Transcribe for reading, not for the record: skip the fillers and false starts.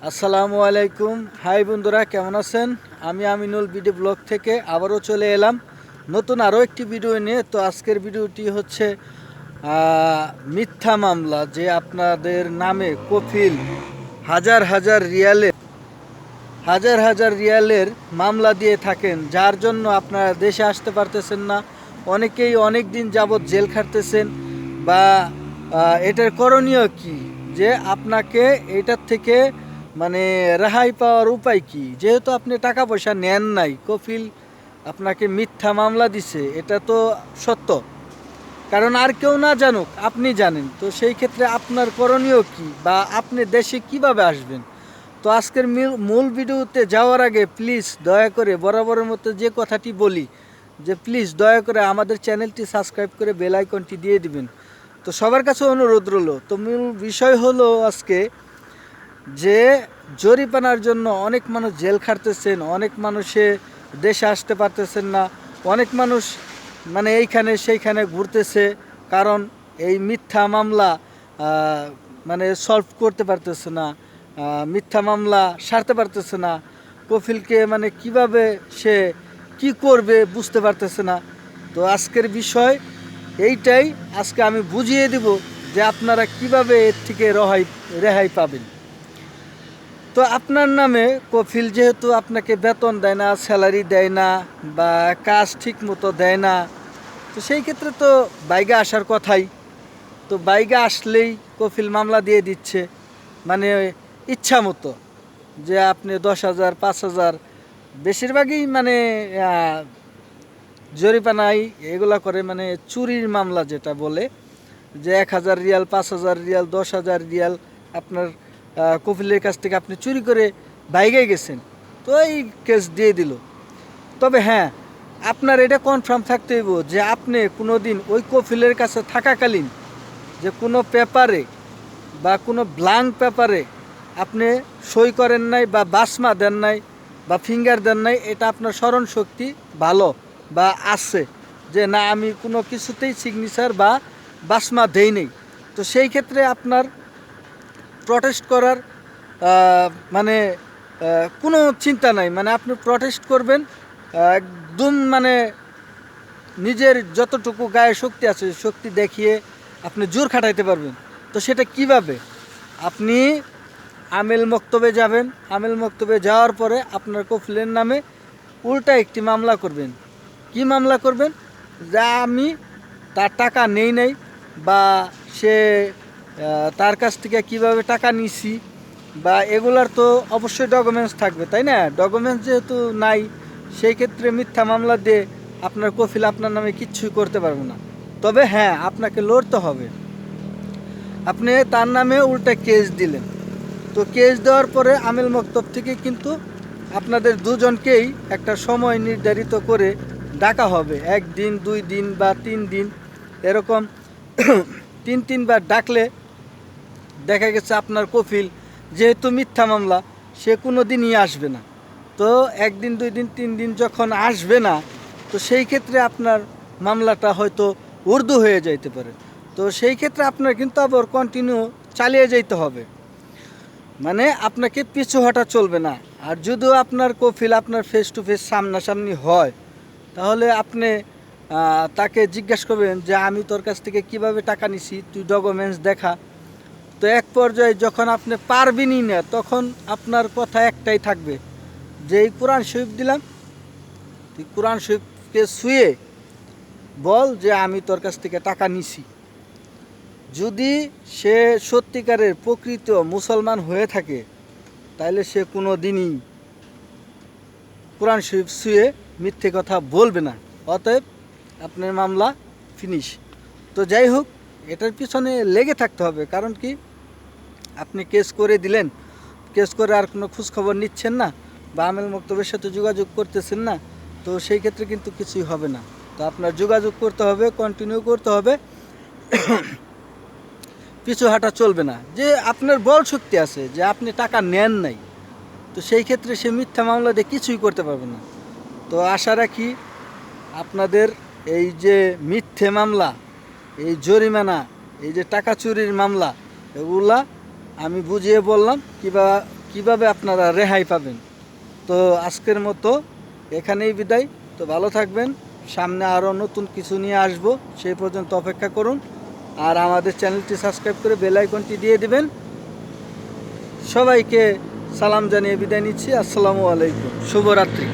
আসসালামু আলাইকুম। হাই বন্ধুরা, কেমন আছেন? আমি আমিনুল বিডি ব্লগ থেকে আবারও চলে এলাম নতুন আরও একটি ভিডিও নিয়ে। তো আজকের ভিডিওটি হচ্ছে মিথ্যা মামলা, যে আপনাদের নামে কফিল হাজার হাজার রিয়ালের মামলা দিয়ে থাকেন, যার জন্য আপনারা দেশে আসতে পারতেছেন না। অনেকেই অনেক দিন যাবৎ জেল খাটতেছেন। বা এটার করণীয় কি, যে আপনাকে এটার থেকে মানে রেহাই পাওয়ার উপায় কি? যেহেতু আপনি টাকা পয়সা নেন নাই, কফিল আপনাকে মিথ্যা মামলা দিছে, এটা তো সত্য। কারণ আর কেউ না জানুক, আপনি জানেন। তো সেই ক্ষেত্রে আপনার করণীয় কি, বা আপনি দেশে কিভাবে আসবেন? তো আজকের মূল ভিডিওতে যাওয়ার আগে প্লিজ দয়া করে বরাবরের মতো যে কথাটি বলি, যে প্লিজ দয়া করে আমাদের চ্যানেলটি সাবস্ক্রাইব করে বেল আইকনটি দিয়ে দিবেন। তো সবার কাছে অনুরোধ রইল। তো মূল বিষয় হলো আজকে যে জরিমানার জন্য অনেক মানুষ জেল খাটতেছেন, অনেক মানুষে দেশে আসতে পারতেছেন না, অনেক মানুষ মানে এইখানে সেইখানে ঘুরতেছে, কারণ এই মিথ্যা মামলা মানে সলভ করতে পারতেছে না, মিথ্যা মামলা সারতে পারতেছে না। কফিলকে মানে কিভাবে সে কি করবে বুঝতে পারতেছে না। তো আজকের বিষয় এইটাই, আজকে আমি বুঝিয়ে দিব যে আপনারা কিভাবে এর থেকে রেহাই পাবেন। তো আপনার নামে কফিল যেহেতু আপনাকে বেতন দেয় না, স্যালারি দেয় না, বা কাজ ঠিক মতো দেয় না, তো সেই ক্ষেত্রে তো বাইরে আসার কথাই। তো বাইরে আসলেই কফিল মামলা দিয়ে দিচ্ছে, মানে ইচ্ছা মতো, যে আপনি 10,000 5,000, বেশিরভাগই মানে জরিমানাই এগুলা করে, মানে চুরির মামলা যেটা বলে, যে 1,000 রিয়াল, 5,000 রিয়াল, 10,000 রিয়াল আপনার কফিলের কাছ থেকে আপনি চুরি করে বাইরে গেছেন, তো এই কেস দিয়ে দিল। তবে হ্যাঁ, আপনার এটা কনফার্ম থাকতে হইব যে আপনি কোনো দিন ওই কফিলের কাছে থাকাকালীন যে কোনো পেপারে বা কোনো ব্ল্যাঙ্ক পেপারে আপনি সই করেন নাই, বা বাসমা দেন নাই, বা ফিঙ্গার দেন নাই, এটা আপনার স্মরণ শক্তি ভালো বা আছে, যে না আমি কোনো কিছুতেই সিগনেচার বা বাসমা দেই নেই। তো সেই ক্ষেত্রে আপনার প্রটেস্ট করার মানে কোনো চিন্তা নাই। মানে আপনি প্রটেস্ট করবেন একদম, মানে নিজের যতটুকু গায়ে শক্তি আছে শক্তি দেখিয়ে আপনি জোর খাটাইতে পারবেন। তো সেটা কিভাবে? আপনি আমেল মক্তবে যাবেন। আমেল মক্তবে যাওয়ার পরে আপনার কফিলের নামে উল্টা একটি মামলা করবেন। কি মামলা করবেন? যা আমি তার টাকা নেই নাই, বা সে তার কাছ থেকে কিভাবে টাকা নিছি, বা এগুলার তো অবশ্যই ডকুমেন্টস থাকবে, তাই না? ডকুমেন্টস যেহেতু নাই, সেই ক্ষেত্রে মিথ্যা মামলা দিয়ে আপনার কফিল আপনার নামে কিচ্ছুই করতে পারবে না। তবে হ্যাঁ, আপনাকে লড়তে হবে। আপনি তার নামে উল্টা কেস দিলেন, তো কেস দেওয়ার পরে আমেল মক্তব থেকে কিন্তু আপনাদের দুজনকেই একটা সময় নির্ধারিত করে ডাকা হবে। 1 দিন, 2 দিন বা 3 দিন, এরকম 3-3বার ডাকলে দেখা গেছে আপনার কফিল যেহেতু মিথ্যা মামলা, সে কোনো দিনই আসবে না। তো 1 দিন, 2 দিন, 3 দিন যখন আসবে না, তো সেই ক্ষেত্রে আপনার মামলাটা হয়তো উর্দু হয়ে যাইতে পারে। তো সেই ক্ষেত্রে আপনার কিন্তু আবার কন্টিনিউ চালিয়ে যাইতে হবে, মানে আপনাকে পিছু হটা চলবে না। আর যদিও আপনার কফিল আপনার ফেস টু ফেস সামনাসামনি হয়, তাহলে আপনি তাকে জিজ্ঞাসা করবেন যে আমি তোর কাছ থেকে কিভাবে টাকা নিছি, তুই ডকুমেন্টস দেখা। তো এক পর্যায়ে যখন আপনি পারবেনই না, তখন আপনার কথা একটাই থাকবে, যে এই কোরআন শরীফ দিলাম, তুই কোরআন শরীফকে ছুঁয়ে বল যে আমি তোর কাছ থেকে টাকা নিছি। যদি সে সত্যিকারের প্রকৃত মুসলমান হয়ে থাকে, তাহলে সে কোনো দিনই কোরআন শরীফ ছুঁয়ে মিথ্যে কথা বলবে না। অতএব আপনার মামলা ফিনিশ। তো যাই হোক, এটার পিছনে লেগে থাকতে হবে। কারণ কি, আপনি কেস করে দিলেন, কেস করে আর কোনো খোঁজখবর নিচ্ছেন না, বা আমেল মক্তবের সাথে যোগাযোগ করতেছেন না, তো সেই ক্ষেত্রে কিন্তু কিছুই হবে না। তো আপনার যোগাযোগ করতে হবে, কন্টিনিউ করতে হবে, পিছু হাঁটা চলবে না। যে আপনার বল শক্তি আছে, যে আপনি টাকা নেন নাই, তো সেই ক্ষেত্রে সে মিথ্যা মামলা দিয়ে কিছুই করতে পারবে না। তো আশা রাখি আপনাদের এই যে মিথ্যে মামলা, এই জরিমানা, এই যে টাকা চুরির মামলা, এগুলা আমি বুঝিয়ে বললাম কিভাবে আপনারা রেহাই পাবেন। তো আজকের মতো এখানেই বিদায়। তো ভালো থাকবেন, সামনে আরও নতুন কিছু নিয়ে আসব, সেই পর্যন্ত অপেক্ষা করুন। আর আমাদের চ্যানেলটি সাবস্ক্রাইব করে বেল আইকনটি দিয়ে দিবেন। সবাইকে সালাম জানিয়ে বিদায় নিচ্ছি। আসসালামু আলাইকুম, শুভরাত্রি।